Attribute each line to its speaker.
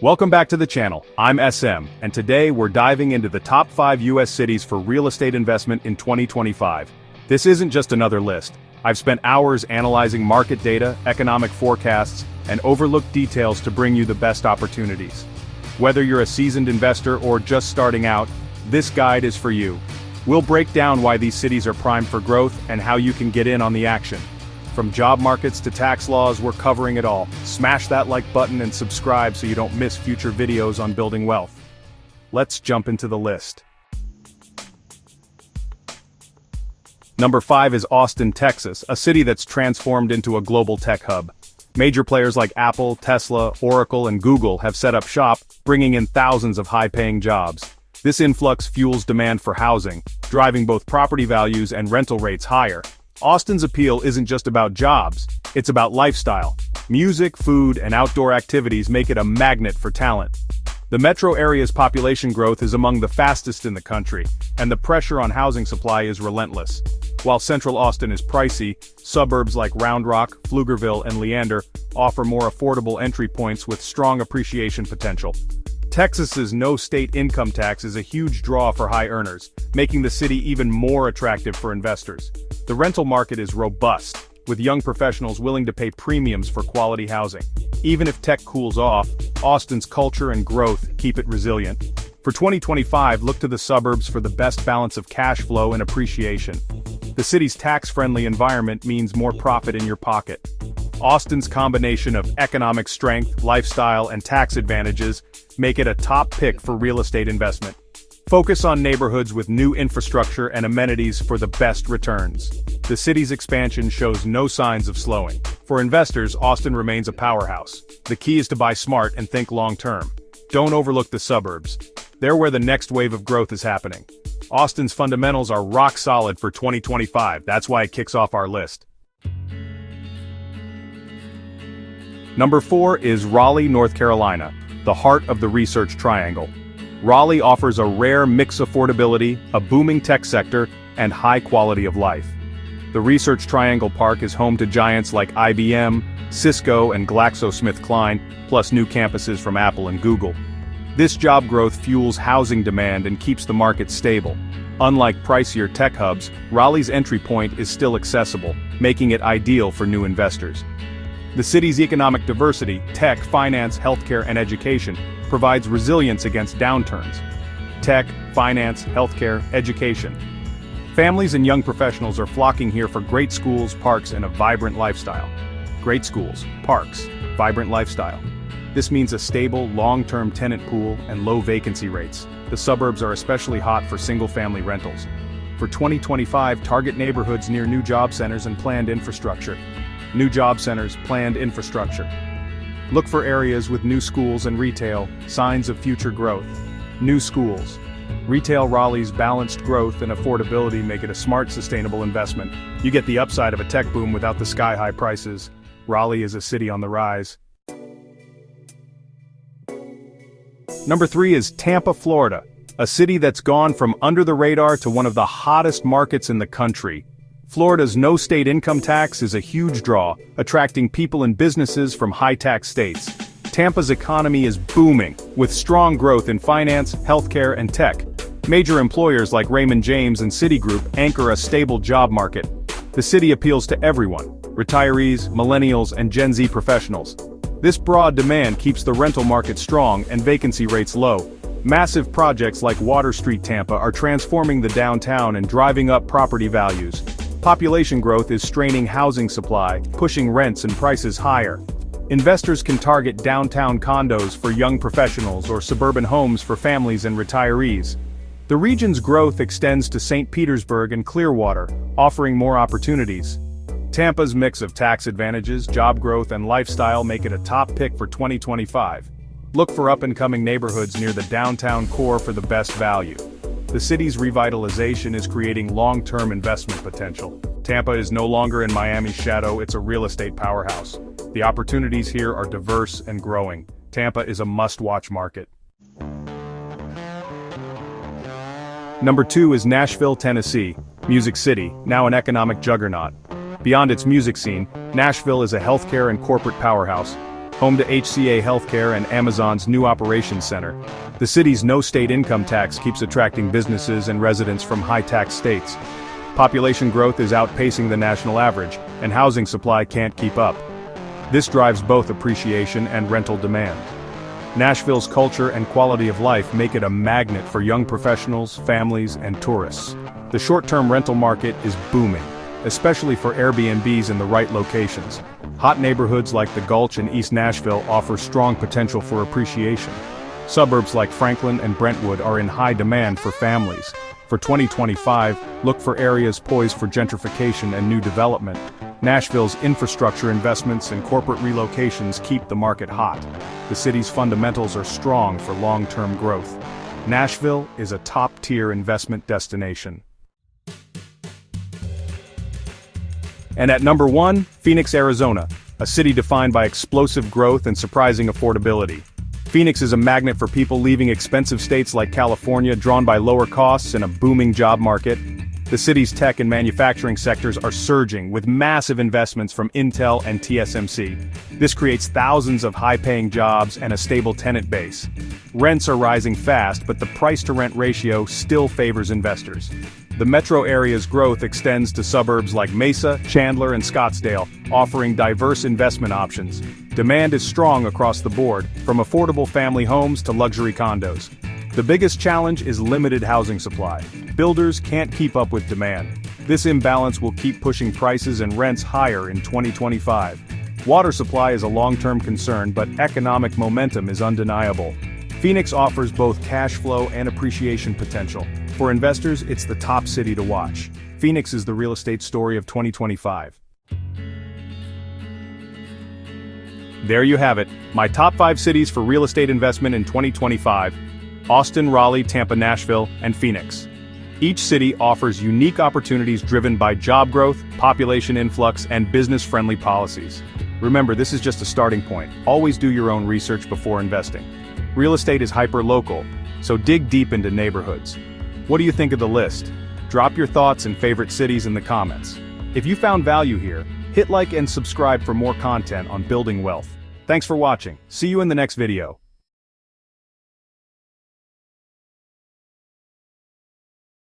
Speaker 1: Welcome back to the channel. I'm SM, and today we're diving into the top 5 US cities for real estate investment in 2025. This isn't just another list. I've spent hours analyzing market data, economic forecasts, and overlooked details to bring you the best opportunities. Whether you're a seasoned investor or just starting out, this guide is for you. We'll break down why these cities are primed for growth and how you can get in on the action. From job markets to tax laws, we're covering it all. Smash that like button and subscribe so you don't miss future videos on building wealth. Let's jump into the list. Number 5 is Austin, Texas, a city that's transformed into a global tech hub. Major players like Apple, Tesla, Oracle, and Google have set up shop, bringing in thousands of high-paying jobs. This influx fuels demand for housing, driving both property values and rental rates higher. Austin's appeal isn't just about jobs, it's about lifestyle. Music, food, and outdoor activities make it a magnet for talent. The metro area's population growth is among the fastest in the country, and the pressure on housing supply is relentless. While central Austin is pricey, suburbs like Round Rock, Pflugerville, and Leander offer more affordable entry points with strong appreciation potential. Texas's no state income tax is a huge draw for high earners, making the city even more attractive for investors. The rental market is robust, with young professionals willing to pay premiums for quality housing. Even if tech cools off, Austin's culture and growth keep it resilient. For 2025, look to the suburbs for the best balance of cash flow and appreciation. The city's tax-friendly environment means more profit in your pocket. Austin's combination of economic strength, lifestyle, and tax advantages make it a top pick for real estate investment. Focus on neighborhoods with new infrastructure and amenities for the best returns. The city's expansion shows no signs of slowing. For investors, Austin remains a powerhouse. The key is to buy smart and think long-term. Don't overlook the suburbs. They're where the next wave of growth is happening. Austin's fundamentals are rock solid for 2025, that's why it kicks off our list. Number 4 is Raleigh, North Carolina, the heart of the Research Triangle. Raleigh offers a rare mix of affordability, a booming tech sector, and high quality of life. The Research Triangle Park is home to giants like IBM, Cisco, and GlaxoSmithKline, plus new campuses from Apple and Google. This job growth fuels housing demand and keeps the market stable. Unlike pricier tech hubs, Raleigh's entry point is still accessible, making it ideal for new investors. The city's economic diversity, tech, finance, healthcare, and education, provides resilience against downturns. Tech, finance, healthcare, education. Families and young professionals are flocking here for great schools, parks, and a vibrant lifestyle. Great schools, parks, vibrant lifestyle. This means a stable, long-term tenant pool and low vacancy rates. The suburbs are especially hot for single-family rentals. For 2025, target neighborhoods near new job centers and planned infrastructure. New job centers, planned infrastructure. Look for areas with new schools and retail, signs of future growth. New schools. Retail. Raleigh's balanced growth and affordability make it a smart, sustainable investment. You get the upside of a tech boom without the sky-high prices. Raleigh is a city on the rise. Number 3 is Tampa, Florida, a city that's gone from under the radar to one of the hottest markets in the country. Florida's no state income tax is a huge draw, attracting people and businesses from high-tax states. Tampa's economy is booming, with strong growth in finance, healthcare, and tech. Major employers like Raymond James and Citigroup anchor a stable job market. The city appeals to everyone: retirees, millennials, and Gen Z professionals. This broad demand keeps the rental market strong and vacancy rates low. Massive projects like Water Street Tampa are transforming the downtown and driving up property values. Population growth is straining housing supply, pushing rents and prices higher. Investors can target downtown condos for young professionals or suburban homes for families and retirees. The region's growth extends to St. Petersburg and Clearwater, offering more opportunities. Tampa's mix of tax advantages, job growth, and lifestyle make it a top pick for 2025. Look for up-and-coming neighborhoods near the downtown core for the best value. The city's revitalization is creating long-term investment potential. Tampa is no longer in Miami's shadow, it's a real estate powerhouse. The opportunities here are diverse and growing. Tampa is a must-watch market. Number 2 is Nashville, Tennessee, Music City, now an economic juggernaut. Beyond its music scene, Nashville is a healthcare and corporate powerhouse. home to HCA Healthcare and Amazon's new operations center. The city's no-state income tax keeps attracting businesses and residents from high-tax states. Population growth is outpacing the national average, and housing supply can't keep up. This drives both appreciation and rental demand. Nashville's culture and quality of life make it a magnet for young professionals, families, and tourists. The short-term rental market is booming, especially for Airbnbs in the right locations. Hot neighborhoods like the Gulch and East Nashville offer strong potential for appreciation. Suburbs like Franklin and Brentwood are in high demand for families. For 2025, look for areas poised for gentrification and new development. Nashville's infrastructure investments and corporate relocations keep the market hot. The city's fundamentals are strong for long-term growth. Nashville is a top-tier investment destination. And at number 1, Phoenix, Arizona, a city defined by explosive growth and surprising affordability. Phoenix is a magnet for people leaving expensive states like California, drawn by lower costs and a booming job market. The city's tech and manufacturing sectors are surging, with massive investments from Intel and TSMC. This creates thousands of high-paying jobs and a stable tenant base. Rents are rising fast, but the price-to-rent ratio still favors investors. The metro area's growth extends to suburbs like Mesa, Chandler, and Scottsdale, offering diverse investment options. Demand is strong across the board, from affordable family homes to luxury condos. The biggest challenge is limited housing supply. Builders can't keep up with demand. This imbalance will keep pushing prices and rents higher in 2025. Water supply is a long-term concern, but economic momentum is undeniable. Phoenix offers both cash flow and appreciation potential. For investors, it's the top city to watch. Phoenix is the real estate story of 2025. There you have it, my top 5 cities for real estate investment in 2025. Austin, Raleigh, Tampa, Nashville, and Phoenix. Each city offers unique opportunities driven by job growth, population influx, and business-friendly policies. Remember, this is just a starting point. Always do your own research before investing. Real estate is hyper-local, so dig deep into neighborhoods. What do you think of the list? Drop your thoughts and favorite cities in the comments. If you found value here, hit like and subscribe for more content on building wealth. Thanks for watching. See you in the next video.